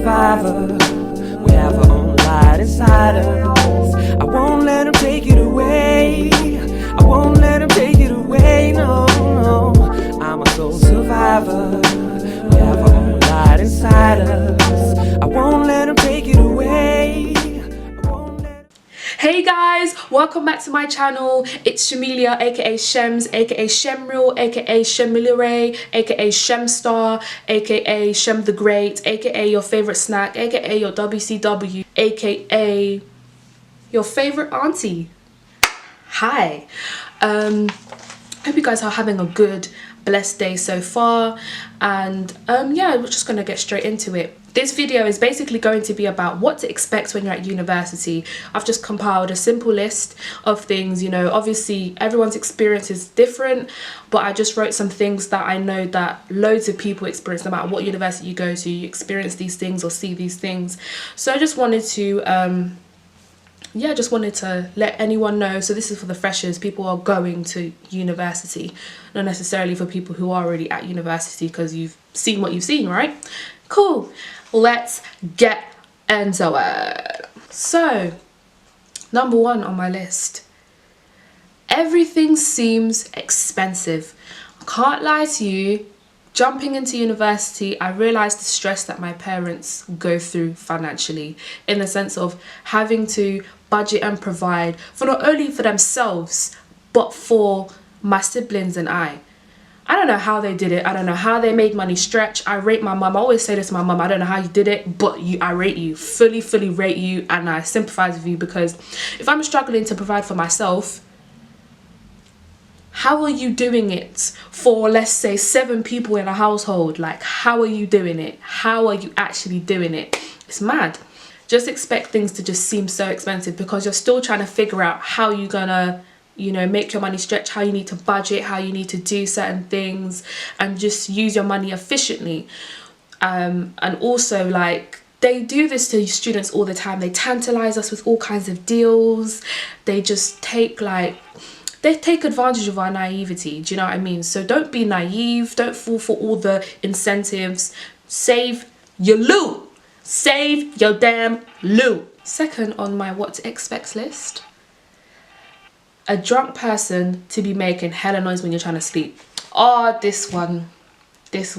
survivor. We have our own light inside us. I won't let them take it away. I won't let them take it away, no, no. I'm a soul survivor. We have our own light inside us. I won't let them take it away. Hey guys, welcome back to my channel. It's Shamelia, aka Shems, aka Shemreal, aka Shemilire, aka Shemstar, aka Shem the Great, aka your favorite snack, aka your WCW, aka your favorite auntie. Hi. Hope you guys are having a good, blessed day so far, and yeah, we're just gonna get straight into it. This video is basically going to be about what to expect when you're at university. I've just compiled a simple list of things, you know, obviously everyone's experience is different, but I just wrote some things that I know that loads of people experience. No matter what university you go to, you experience these things or see these things. So I just wanted to yeah, just wanted to let anyone know. So this is for the freshers, people who are going to university, not necessarily for people who are already at university, because you've seen what you've seen, right? Cool, let's get into it. So number one on my list, everything seems expensive. I can't lie to you, jumping into university, I realized the stress that my parents go through financially, in the sense of having to budget and provide for not only for themselves but for my siblings and I don't know how they did it. I don't know how they made money stretch. I rate my mum. I always say this to my mum, I don't know how you did it, but I rate you, fully rate you, and I sympathize with you, because if I'm struggling to provide for myself, how are you doing it for, let's say, 7 people in a household? Like, how are you doing it? How are you actually doing it? It's mad. Just expect things to just seem so expensive because you're still trying to figure out how you're gonna, you know, make your money stretch, how you need to budget, how you need to do certain things and just use your money efficiently. And also, like, they do this to students all the time. They tantalize us with all kinds of deals. They just take advantage of our naivety. Do you know what I mean? So don't be naive. Don't fall for all the incentives. Save your loot. Save your damn loot. Second on my what to expect list, a drunk person to be making hella noise when you're trying to sleep. Oh, this one. This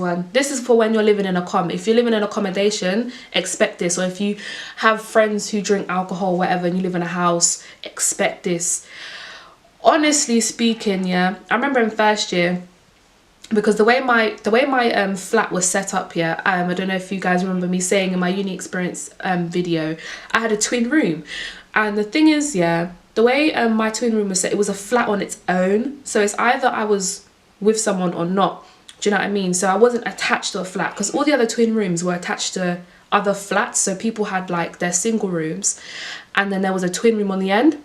is for when you're living in a comm. If you're living in accommodation, expect this. Or if you have friends who drink alcohol, whatever, and you live in a house, expect this. Honestly speaking, yeah, I remember in first year, because the way my flat was set up here, I don't know if you guys remember me saying in my uni experience video, I had a twin room. And the thing is, yeah, the way my twin room was set, it was a flat on its own. So it's either I was with someone or not. Do you know what I mean? So I wasn't attached to a flat, because all the other twin rooms were attached to other flats. So people had like their single rooms and then there was a twin room on the end.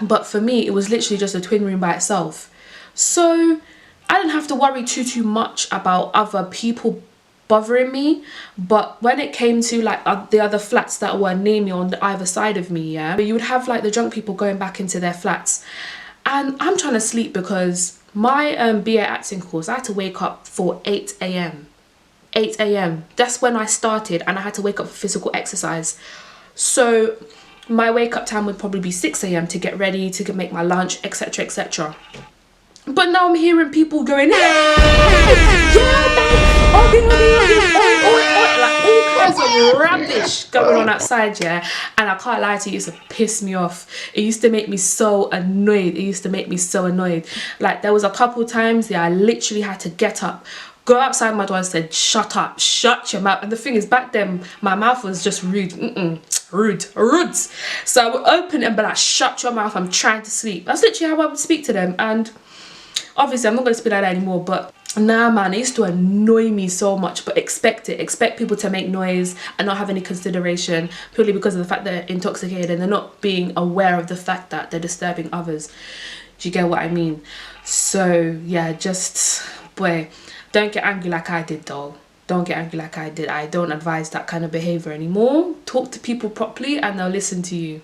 But for me, it was literally just a twin room by itself. So I didn't have to worry too much about other people bothering me. But when it came to like the other flats that were near me on either side of me, yeah, you would have like the drunk people going back into their flats. And I'm trying to sleep because my BA acting course, I had to wake up for 8 a.m. 8 a.m. That's when I started, and I had to wake up for physical exercise. So my wake up time would probably be 6 a.m. to get ready, to make my lunch, etc, etc. But now I'm hearing people going, hey, yeah, like all kinds of rubbish going on outside, yeah. And I can't lie to you, it used to piss me off. It used to make me so annoyed. Like there was a couple times, yeah, I literally had to get up, go outside my door and said, shut up, shut your mouth. And the thing is, back then my mouth was just rude. Rude. So I would open it and be like, shut your mouth, I'm trying to sleep. That's literally how I would speak to them. And obviously I'm not going to speak like that anymore, but nah, man, it used to annoy me so much. But expect people to make noise and not have any consideration, purely because of the fact they're intoxicated and they're not being aware of the fact that they're disturbing others. Do you get what I mean? So yeah, just, boy, don't get angry like I did though. Don't get angry like I did. I don't advise that kind of behavior anymore. Talk to people properly and they'll listen to you.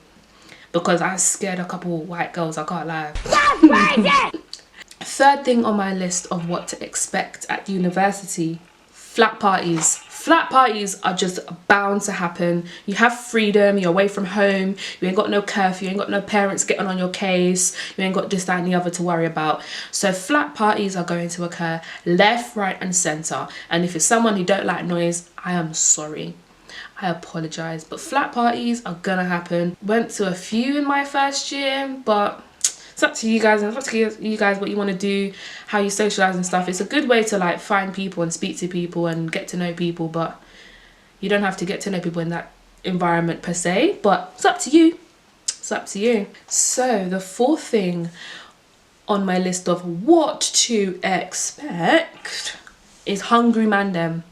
Because I scared a couple of white girls, I can't lie. That's crazy! Third thing on my list of what to expect at university, flat parties. Flat parties are just bound to happen. You have freedom, you're away from home, you ain't got no curfew, you ain't got no parents getting on your case, you ain't got this, that and the other to worry about. So flat parties are going to occur left, right and centre. And if you're someone who don't like noise, I am sorry. I apologise. But flat parties are gonna happen. Went to a few in my first year, but it's up to you guys, and it's up to you guys what you want to do, how you socialise and stuff. It's a good way to like find people and speak to people and get to know people, but you don't have to get to know people in that environment per se, but it's up to you. It's up to you. So the fourth thing on my list of what to expect is hungry Mandem.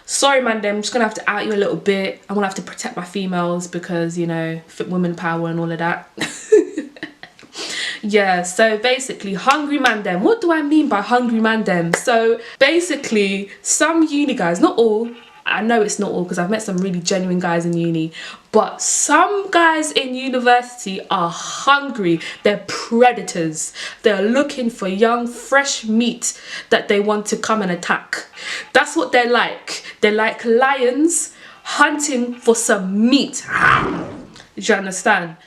Sorry Mandem, I'm just gonna have to out you a little bit. I'm gonna have to protect my females because, you know, women power and all of that. Yeah, so basically hungry Mandem. What do I mean by hungry Mandem? So basically some uni guys, not all, I know it's not all because I've met some really genuine guys in uni, but some guys in university are hungry. They're predators. They're looking for young fresh meat that they want to come and attack. That's what they're like. They're like lions hunting for some meat. Do you understand?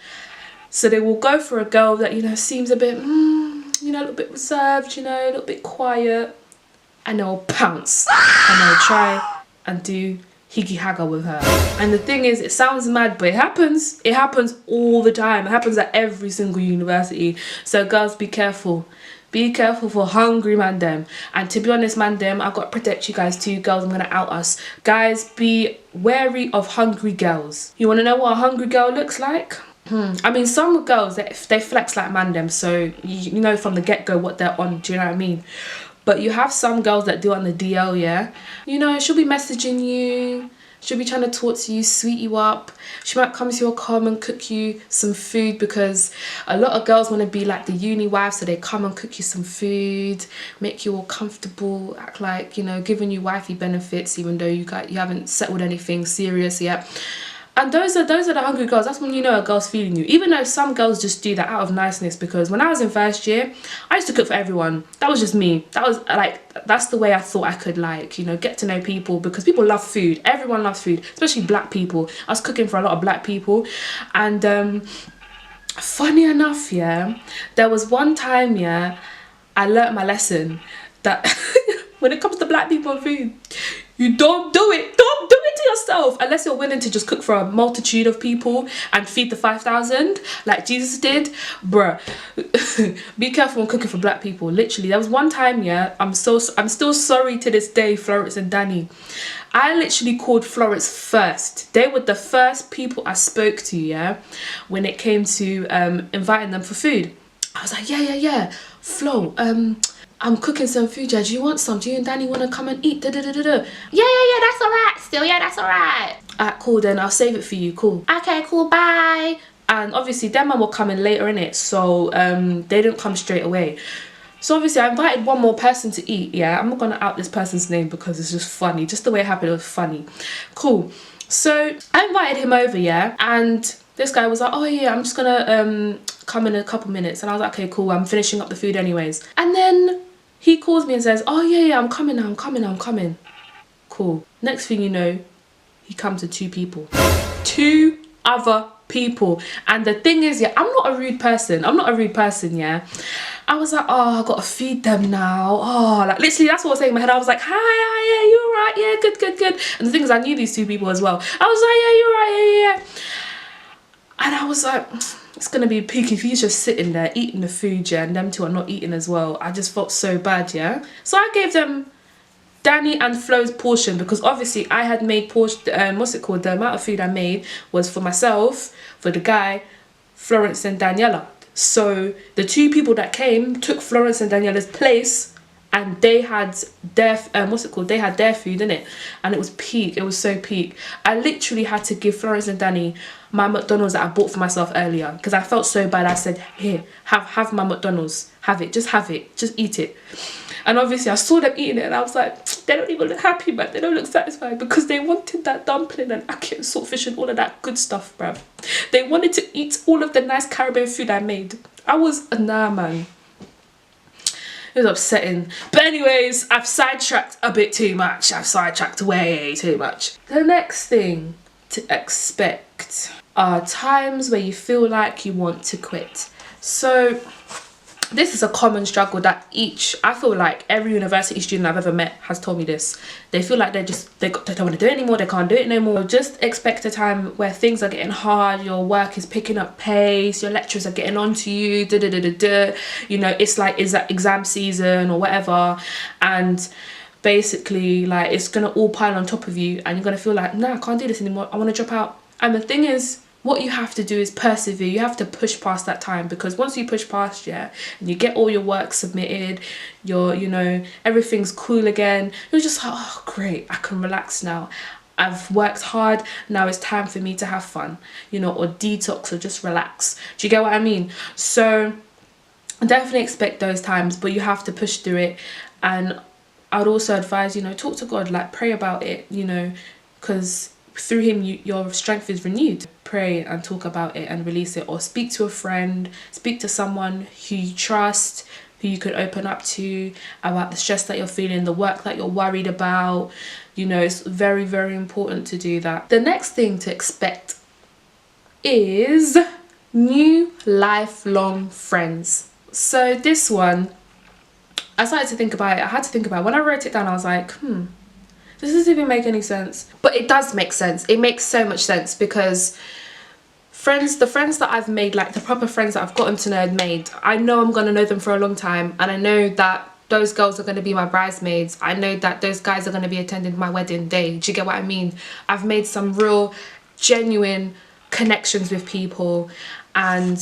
So they will go for a girl that, you know, seems a bit, you know, a little bit reserved, you know, a little bit quiet, and they'll pounce and they'll try and do higgy hagga with her. And the thing is, it sounds mad, but it happens. It happens all the time. It happens at every single university. So girls, be careful. Be careful for hungry Mandem. And to be honest, Mandem, I've got to protect you guys too. Girls, I'm going to out us. Guys, be wary of hungry girls. You want to know what a hungry girl looks like? I mean, some girls, they flex like Mandem, so you know from the get-go what they're on, do you know what I mean? But you have some girls that do on the DL, yeah? You know, she'll be messaging you, she'll be trying to talk to you, sweet you up. She might come to your com and cook you some food, because a lot of girls want to be like the uni wife, so they come and cook you some food, make you all comfortable, act like, you know, giving you wifey benefits even though you haven't settled anything serious yet. And those are the hungry girls. That's when you know a girl's feeling you. Even though some girls just do that out of niceness, because when I was in first year, I used to cook for everyone. That was just me. That was like, that's the way I thought I could, like, you know, get to know people, because people love food. Everyone loves food, especially black people. I was cooking for a lot of black people. And funny enough, yeah, there was one time, yeah, I learnt my lesson that when it comes to black people and food, you don't do it. Don't do it to yourself unless you're willing to just cook for a multitude of people and feed the 5,000 like Jesus did. Bruh, be careful when cooking for black people. Literally, there was one time, yeah, I'm still sorry to this day, Florence and Danny. I literally called Florence first. They were the first people I spoke to, yeah, when it came to inviting them for food. I was like, yeah, Flo, I'm cooking some food, yeah. Do you want some? Do you and Danny want to come and eat? Yeah, that's alright. Still, yeah, that's alright. Alright, cool, then I'll save it for you. Cool. Okay, cool, bye. And obviously, them man were coming later in it, so they didn't come straight away. So obviously, I invited one more person to eat, yeah. I'm not gonna out this person's name because it's just funny. Just the way it happened, it was funny. Cool. So I invited him over, yeah, and this guy was like, oh yeah, I'm just gonna come in a couple minutes. And I was like, okay, cool, I'm finishing up the food anyways. And then he calls me and says, oh yeah, I'm coming now, I'm coming. Cool. Next thing you know, he comes with 2 people. 2 other people. And the thing is, yeah, I'm not a rude person, yeah. I was like, oh, I gotta feed them now. Oh, like literally that's what I was saying in my head. I was like, hi, yeah, you alright? Yeah, good. And the thing is, I knew these 2 people as well. I was like, yeah, you alright? Yeah. And I was like, it's gonna be peak if he's just sitting there eating the food, yeah, and them 2 are not eating as well. I just felt so bad, yeah. So I gave them Danny and Flo's portion, because obviously I had made portion, what's it called? The amount of food I made was for myself, for the guy, Florence and Daniela. So the 2 people that came took Florence and Daniela's place, and they had their they had their food in it, and it was peak. It was so peak. I literally had to give Florence and Danny my McDonald's that I bought for myself earlier, because I felt so bad. I said, here, have my McDonald's, have it, just eat it. And obviously I saw them eating it, and I was like, they don't even look happy, man. They don't look satisfied, because they wanted that dumpling and ackee and saltfish and all of that good stuff, bruv. They wanted to eat all of the nice Caribbean food I made. I was, nah, man. It was upsetting. But anyways, I've sidetracked a bit too much. I've sidetracked way too much. The next thing to expect are times where you feel like you want to quit. So this is a common struggle that I feel like every university student I've ever met has told me this. They feel like they don't want to do it anymore, they can't do it no more. Just expect a time where things are getting hard, your work is picking up pace, your lecturers are getting onto you, you know, it's like, is that exam season or whatever, and basically like it's gonna all pile on top of you and you're gonna feel like, nah, I can't do this anymore, I want to drop out. And the thing is, what you have to do is persevere. You have to push past that time, because once you push past, and you get all your work submitted, you know, everything's cool again, you're just like, oh great, I can relax now. I've worked hard, now it's time for me to have fun, you know, or detox, or just relax. Do you get what I mean? So definitely expect those times, but you have to push through it. And I'd also advise, you know, talk to God, like pray about it, you know, because through him your strength is renewed. Pray and talk about it and release it, or speak to a friend, speak to someone who you trust, who you could open up to about the stress that you're feeling, the work that you're worried about. You know, it's very important to do that. The next thing to expect is new lifelong friends. So this one, I started to think about it. I had to think about it. When I wrote it down, I was like, this doesn't even make any sense. But it does make sense. It makes so much sense, because the friends that I've made, like the proper friends that I've gotten to know and made, I know I'm going to know them for a long time, and I know that those girls are going to be my bridesmaids. I know that those guys are going to be attending my wedding day. Do you get what I mean? I've made some real genuine connections with people, and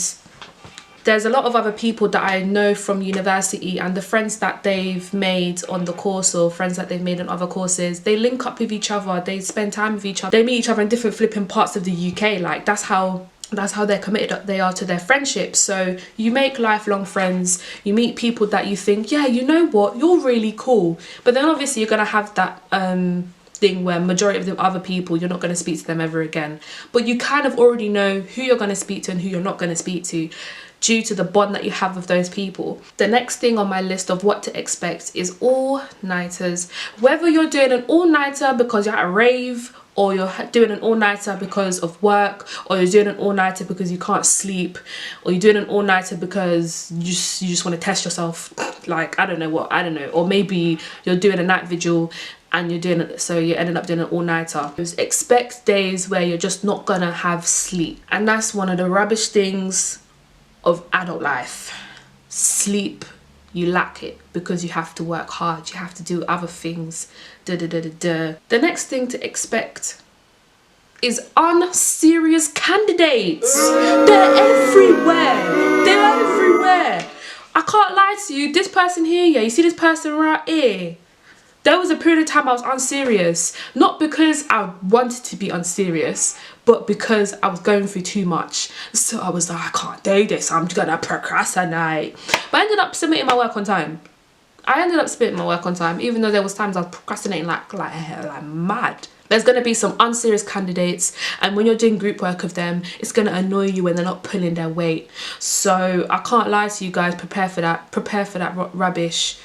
there's a lot of other people that I know from university, and the friends that they've made on the course, or friends that they've made on other courses, they link up with each other, they spend time with each other, they meet each other in different flipping parts of the UK. Like that's how they're committed they are to their friendships. So you make lifelong friends, you meet people that you think, yeah, you know what, you're really cool. But then obviously you're gonna have that thing where majority of the other people, you're not going to speak to them ever again, but you kind of already know who you're going to speak to and who you're not going to speak to, due to the bond that you have with those people. The next thing on my list of what to expect is all-nighters. Whether you're doing an all-nighter because you're at a rave, or you're doing an all-nighter because of work, or you're doing an all-nighter because you can't sleep, or you're doing an all-nighter because you just want to test yourself, like I don't know, or maybe you're doing a night vigil and you're doing it, so you're ending up doing an all-nighter. Expect days where you're just not gonna have sleep, and that's one of the rubbish things of adult life. Sleep, you lack it because you have to work hard, you have to do other things. The next thing to expect is unserious candidates. They're everywhere. I can't lie to you, this person here, yeah, you see this person right here, there was a period of time I was unserious, not because I wanted to be unserious, but because I was going through too much. So I was like, I can't do this, I'm gonna procrastinate. But I ended up submitting my work on time. Even though there was times I was procrastinating like mad. There's gonna be some unserious candidates, and when you're doing group work with them, it's gonna annoy you when they're not pulling their weight. So I can't lie to you guys, prepare for that rubbish.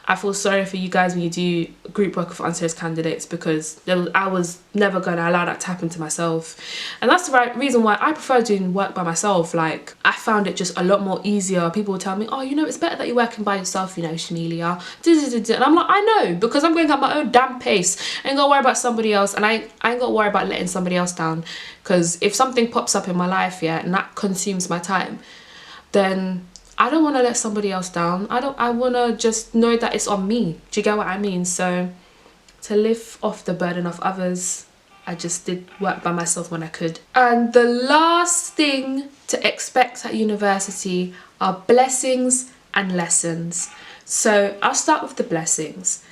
I feel sorry for you guys when you do group work with unserious candidates, because I was never going to allow that to happen to myself. And that's the right reason why I prefer doing work by myself. Like, I found it just a lot more easier. People would tell me, oh, you know, it's better that you're working by yourself, you know, Shamelia. And I'm like, I know, because I'm going at my own damn pace. I ain't got to worry about somebody else, and I ain't got to worry about letting somebody else down. Because if something pops up in my life, and that consumes my time, then I don't want to let somebody else down. I want to just know that it's on me. Do you get what I mean? So to lift off the burden of others, I just did work by myself when I could. And the last thing to expect at university are blessings and lessons. So I'll start with the blessings.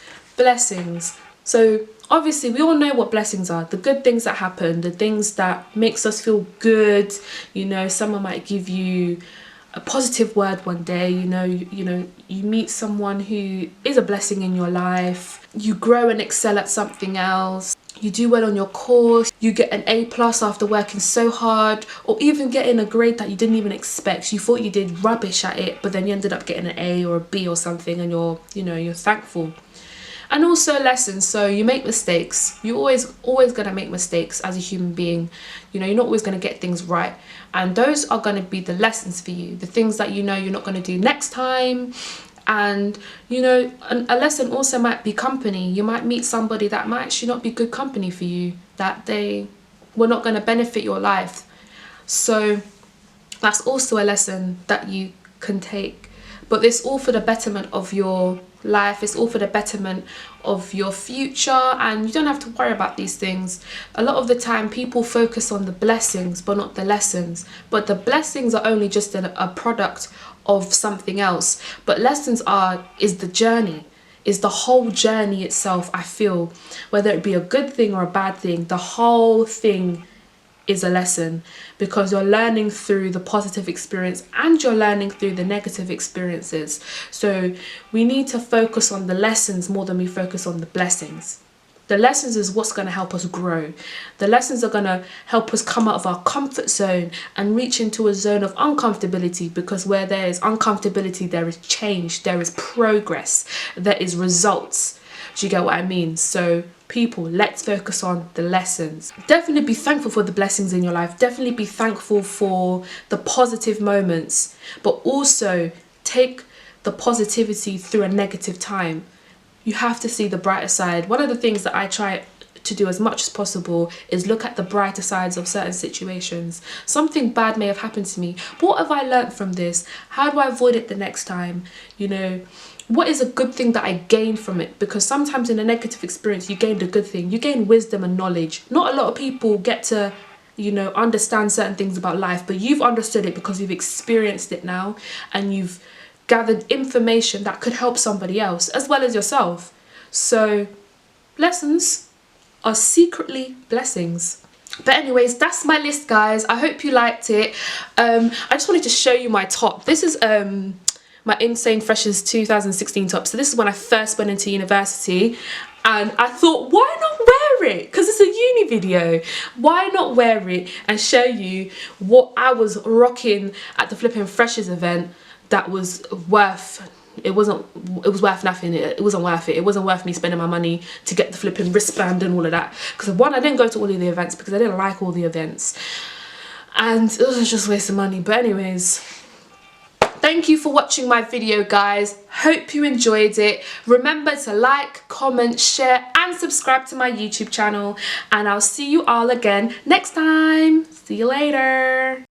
So obviously we all know what blessings are, the good things that happen, the things that makes us feel good. You know, someone might give you a positive word one day, you know, you meet someone who is a blessing in your life. you grow and excel at something else, you do well on your course, you get an A+ after working so hard, or even getting a grade that you didn't even expect. You thought you did rubbish at it, but then you ended up getting an A or a B or something, and you're thankful. And also lessons. So you make mistakes. You're always gonna make mistakes as a human being. You're not always gonna get things right, and those are gonna be the lessons for you, the things that you're not gonna do next time. And a lesson also might be company. You might meet somebody that might actually not be good company for you, that they were not going to benefit your life. So that's also a lesson that you can take. But it's all for the betterment of your life. It's all for the betterment of your future, and you don't have to worry about these things. A lot of the time people focus on the blessings but not the lessons, but the blessings are only just a product of something else. But lessons is the journey, is the whole journey itself. I feel whether it be a good thing or a bad thing, the whole thing is a lesson, because you're learning through the positive experience and you're learning through the negative experiences. So we need to focus on the lessons more than we focus on the blessings. The lessons is what's going to help us grow. The lessons are going to help us come out of our comfort zone and reach into a zone of uncomfortability, because where there is uncomfortability, there is change, there is progress, there is results. Do you get what I mean? So people, let's focus on the lessons. Definitely be thankful for the blessings in your life. Definitely be thankful for the positive moments, but also take the positivity through a negative time. You have to see the brighter side. One of the things that I try to do as much as possible is look at the brighter sides of certain situations. Something bad may have happened to me, but what have I learned from this? How do I avoid it the next time? What is a good thing that I gained from it? Because sometimes in a negative experience, you gained a good thing. You gain wisdom and knowledge. Not a lot of people get to, understand certain things about life, but you've understood it because you've experienced it now, and you've gathered information that could help somebody else as well as yourself. So lessons are secretly blessings. But anyways, that's my list, guys. I hope you liked it. I just wanted to show you my top. This is my Insane Freshers 2016 top. So this is when I first went into university, and I thought, why not wear it? Because it's a uni video. Why not wear it and show you what I was rocking at the flipping Freshers event that was worth... It was worth nothing. It wasn't worth it. It wasn't worth me spending my money to get the flipping wristband and all of that. Because one, I didn't go to all of the events because I didn't like all the events, and it was just wasting money. But anyways, thank you for watching my video, guys. Hope you enjoyed it. Remember to like, comment, share and subscribe to my YouTube channel, and I'll see you all again next time. See you later.